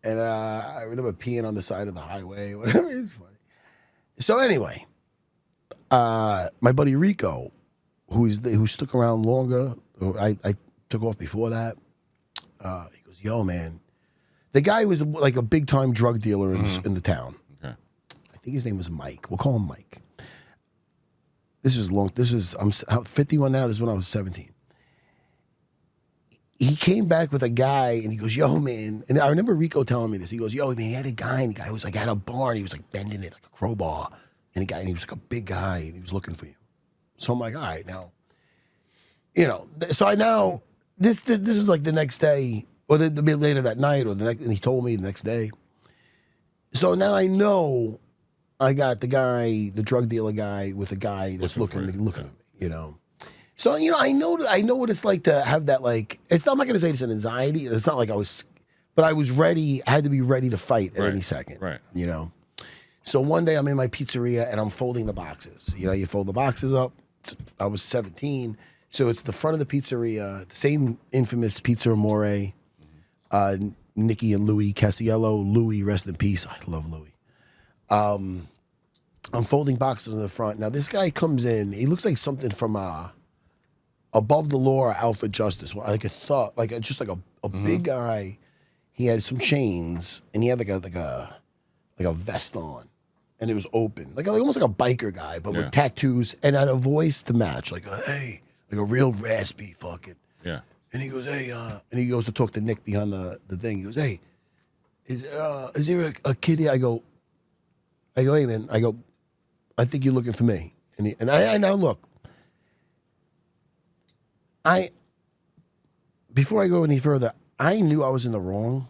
And I remember peeing on the side of the highway, whatever. It's funny. So anyway, my buddy Rico, who stuck around longer, I took off before that. He goes, yo, man. The guy was like a big-time drug dealer in the town. Okay. I think his name was Mike. We'll call him Mike. I'm 51 now. This is when I was 17. He came back with a guy, and he goes, yo, man. And I remember Rico telling me this. He goes, yo, man, he had a guy, and the guy was like at a barn. He was like bending it like a crowbar. And he was like a big guy, and he was looking for you. So I'm like, all right, now, so this is like the next day, or the bit later that night, and he told me the next day. So now I know I got the drug dealer guy with a guy that's looking at me, So, I know what it's like to have that, like, I'm not going to say it's an anxiety. It's not like but I was ready. I had to be ready to fight at any second, right. So one day I'm in my pizzeria and I'm folding the boxes. You fold the boxes up. I was 17. So it's the front of the pizzeria, the same infamous Pizza Amore, Nikki and Louis Casiello. Louis, rest in peace. I love Louis. I'm folding boxes in the front. Now this guy comes in. He looks like something from Above the Law or Alpha Justice. Like a thought, just like a big guy. He had some chains and he had like a vest on, and it was open, like almost like a biker guy, but with tattoos and had a voice to match, like hey, like a real raspy fucking. Yeah. And he goes, hey, and he goes to talk to Nick behind the thing. He goes, hey, is there a kid here? I go, hey man, I think you're looking for me. And I now look. Before I go any further, I knew I was in the wrong,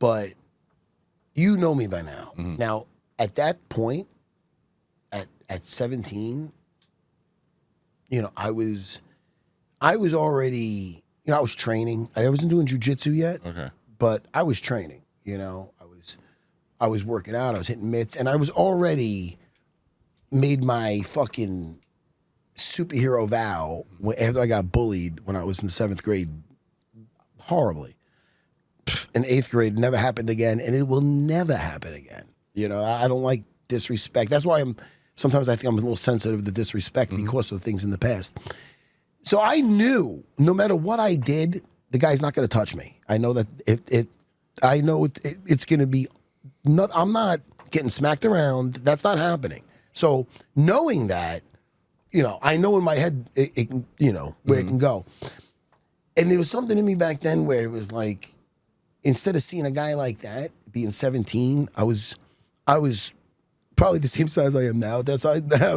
but you know me by now. Mm-hmm. Now, at that point, at 17, I was already, I was training. I wasn't doing jujitsu yet, but I was training. I was working out. I was hitting mitts, and I was already made my fucking superhero vow after I got bullied when I was in the 7th grade, horribly. In 8th grade, never happened again, and it will never happen again. I don't like disrespect. That's why sometimes I think I'm a little sensitive to disrespect because of things in the past. So I knew no matter what I did, the guy's not going to touch me. I know that it's going to be. I'm not getting smacked around. That's not happening. So knowing that, I know in my head, it can, where it can go. And there was something in me back then where it was like, instead of seeing a guy like that, being 17, I was probably the same size I am now. I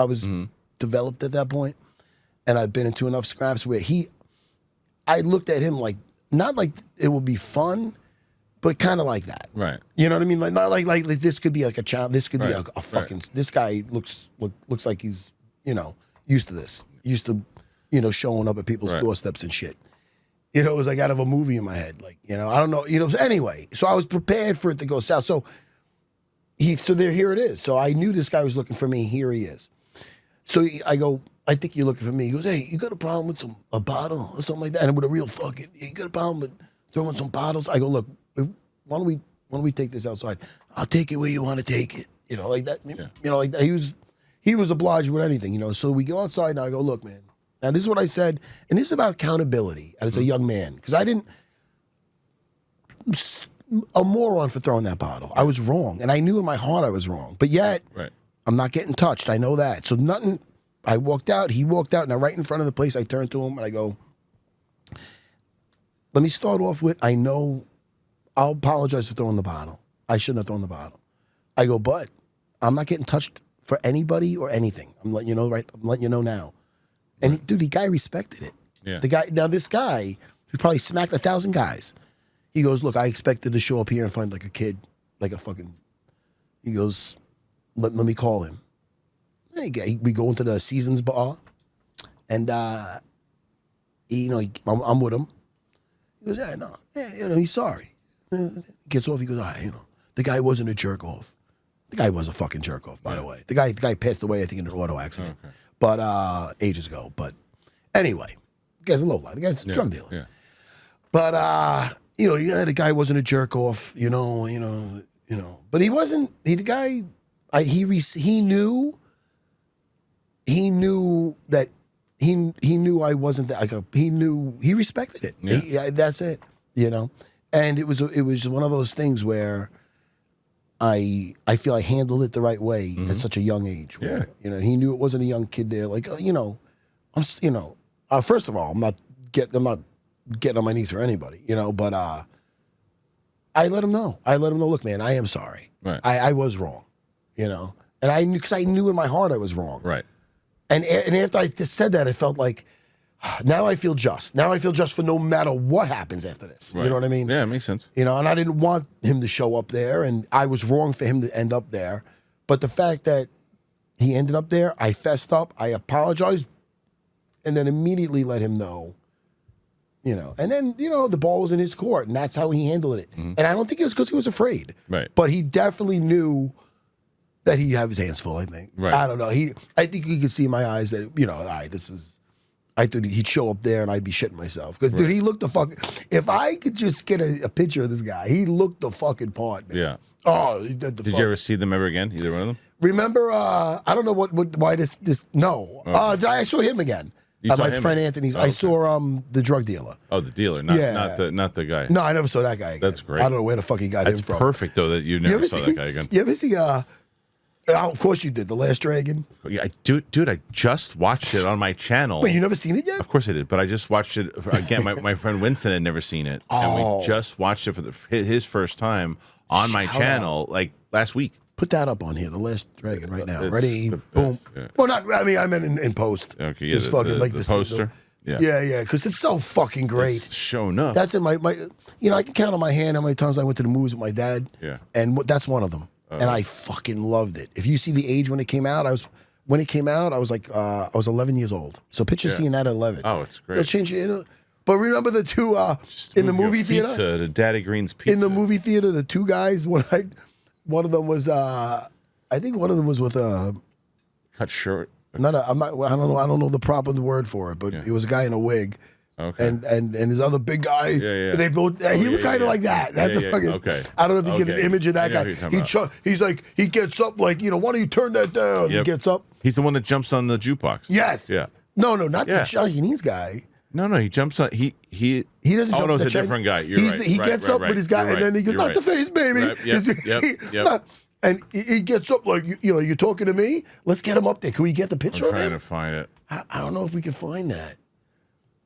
was developed at that point, and I've been into enough scraps where I looked at him like, not like it would be fun, but kind of like that. Right. You know what I mean? Like, not like this could be like a child. This could be a fucking. This guy looks like he's used to this. Used to showing up at people's doorsteps and shit. It was like out of a movie in my head. Like I don't know. Anyway, so I was prepared for it to go south. So here it is. So I knew this guy was looking for me. Here he is. So I go, I think you're looking for me. He goes, hey, you got a problem with a bottle or something like that? And with a real fucking, you got a problem with throwing some bottles? I go, look, why don't we take this outside? I'll take it where you want to take it. Like that. Yeah. Like that. He was obliged with anything. So we go outside and I go, look, man. Now this is what I said, and this is about accountability as a young man, because I didn't. A moron for throwing that bottle. I was wrong, and I knew in my heart I was wrong. But yet, I'm not getting touched. I know that. So nothing. I walked out. He walked out. Now right in front of the place, I turned to him and I go, "Let me start off with. I know. I'll apologize for throwing the bottle. I shouldn't have thrown the bottle. I go, but I'm not getting touched for anybody or anything. I'm letting you know. Right. I'm letting you know now." And dude, the guy respected it. Yeah. This guy, who probably smacked 1,000 guys. He goes, look, I expected to show up here and find like a kid, like a fucking. He goes, let me call him. We go into the Seasons bar, and I'm with him. He goes, he's sorry. Gets off. He goes, all right, the guy wasn't a jerk off. The guy was a fucking jerk off, by the way. The guy passed away, I think, in an auto accident. Okay. But ages ago. But anyway, the guy's a lowlife. The guy's a drug dealer. Yeah. But The guy wasn't a jerk off, but he wasn't. He the guy. He knew that he knew I wasn't that. He respected it. Yeah. That's it. And it was one of those things where I feel I handled it the right way at such a young age. Where, he knew it wasn't a young kid there. Like first of all, I'm not getting on my knees for anybody. But I let him know. Look, man, I am sorry. Right. I was wrong. And I knew because I knew in my heart I was wrong. Right. And after I just said that, I felt like now I feel just. Now I feel just for no matter what happens after this. Right. You know what I mean? Yeah, it makes sense. And I didn't want him to show up there, and I was wrong for him to end up there. But the fact that he ended up there, I fessed up, I apologized, and then immediately let him know. And then, the ball was in his court, and that's how he handled it. Mm-hmm. And I don't think it was because he was afraid. Right. But he definitely knew that he'd have his hands full, I think. Right. I don't know. I think he could see in my eyes that, I thought he'd show up there and I'd be shitting myself. Because, dude, he looked the fucking, if I could just get a picture of this guy, he looked the fucking part, man. Yeah. Oh, he did the Did you ever see them ever again, either one of them? Remember, I don't know why this, no. Okay. I saw him again. You saw my him friend again? Anthony's. Oh, okay. I saw the drug dealer. Oh, the dealer, not the guy. No, I never saw that guy again. That's great. I don't know where the fuck he got him from. That's perfect, though, that you never saw that guy again. You ever see, of course you did, The Last Dragon? Yeah, dude, I just watched it on my channel. Wait, you never seen it yet? Of course I did, but I just watched it again. My friend Winston had never seen it, and we just watched it for his first time on my channel, like last week. Put that up on here, The Last Dragon, right now. It's Ready? the Boom. best, yeah. Well, I meant in post. Okay, yeah, Just fucking like the poster. Yeah, because it's so fucking great. It's shown up. That's in my. I can count on my hand how many times I went to the movies with my dad. Yeah, and that's one of them. And I fucking loved it. If you see the age when it came out, I was like I was 11 years old. So picture seeing that at 11. Oh, it's great. It'll change it. But remember the two in the movie theater? Pizza, the Daddy Green's pizza. In the movie theater, the two guys. One of them was I think one of them was with a cut short. I don't know the proper word for it, but it was a guy in a wig. Okay. And his other big guy. Yeah. They both. He looked kind of like that. That's a fucking. Okay. I don't know if you get an image of that guy. He's like he gets up like why don't you turn that down? Yep. He gets up. He's the one that jumps on the jukebox. Yes. Yeah. No, not the Chinese guy. No, he jumps on. He doesn't jump. Oh no, it's a different guy. You're right. He gets up with his guy, and then he goes, "Not the face, baby." Right. Yep. And he gets up like you're talking to me. Let's get him up there. Can we get the picture I'm of him? trying to find it. I don't know if we can find that.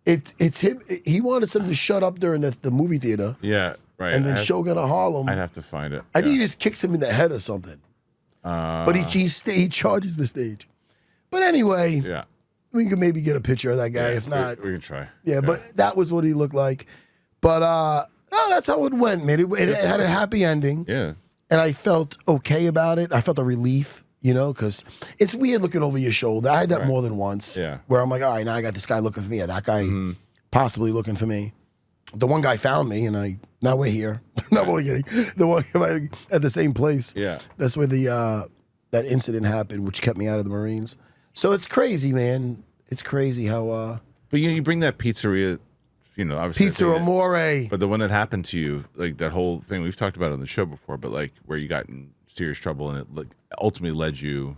It's him. He wanted something to shut up during the movie theater. Yeah, right. And then Shogun of Harlem. I'd have to find it. I think he just kicks him in the head or something. But he charges the stage. But anyway, we can maybe get a picture of that guy. If not, we can try. Yeah, but that was what he looked like. But that's how it went, man. It had a happy ending. Yeah. And I felt okay about it. I felt a relief. Because it's weird looking over your shoulder. I had that more than once. Yeah. Where I'm like, all right, now I got this guy looking for me, or that guy possibly looking for me. The one guy found me, and now we're here. Not only kidding. The one at the same place. Yeah. That's where that incident happened, which kept me out of the Marines. So it's crazy, man. It's crazy how. But you bring that pizzeria, obviously. Pizza Amore. But the one that happened to you, like that whole thing, we've talked about it on the show before, but like where you got in serious trouble and it ultimately led you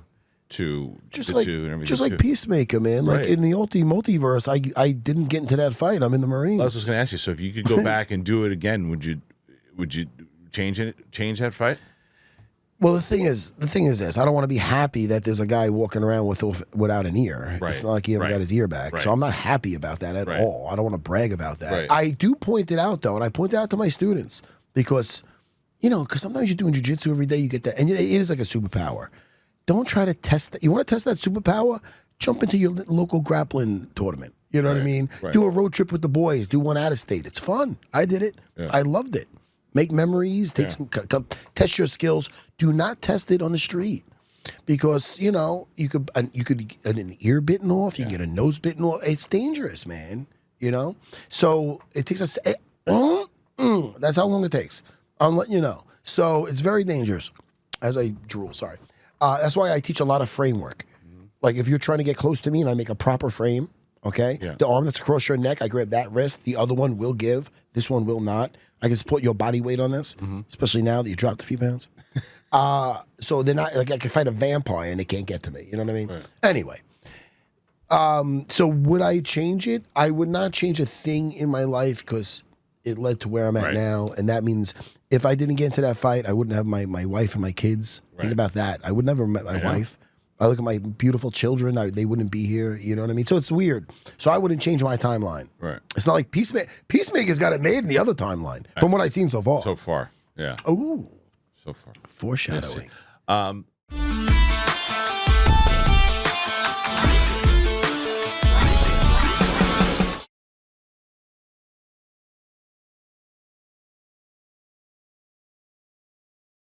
to just like Peacemaker, man. Right. Like in the multiverse, I didn't get into that fight. I'm in the Marines. I was just going to ask you. So if you could go back and do it again, would you change that fight? Well, the thing is this. I don't want to be happy that there's a guy walking around without an ear. Right. It's not like he ever got his ear back. Right. So I'm not happy about that at all. I don't want to brag about that. Right. I do point it out, though, and I point it out to my students because, because sometimes you're doing jiu-jitsu every day, you get that. And it is like a superpower. Don't try to test that. You want to test that superpower? Jump into your local grappling tournament. You know what I mean? Right. Do a road trip with the boys. Do one out of state. It's fun. I did it. Yeah. I loved it. Make memories. Take some. Test your skills. Do not test it on the street, because you could get an ear bitten off. You can get a nose bitten off. It's dangerous, man. So it takes us. That's how long it takes. I'm letting you know. So it's very dangerous. As I drool, sorry. That's why I teach a lot of framework. Like if you're trying to get close to me and I make a proper frame, Okay? Yeah. The arm that's across your neck, I grab that wrist. The other one will give. This one will not. I can support your body weight on this, especially now that you dropped a few pounds. So they're not like I can fight a vampire and it can't get to me. You know what I mean? Right. Anyway. So would I change it? I would not change a thing in my life because it led to where I'm at now. And that means if I didn't get into that fight, I wouldn't have my wife and my kids. Right. Think about that. I would never have met my wife. I look at my beautiful children. They wouldn't be here. You know what I mean? So it's weird. So I wouldn't change my timeline. Right. It's not like Peacemaker's got it made in the other timeline from what I've seen so far. So far. Yeah. Ooh. So far. Foreshadowing. Yes.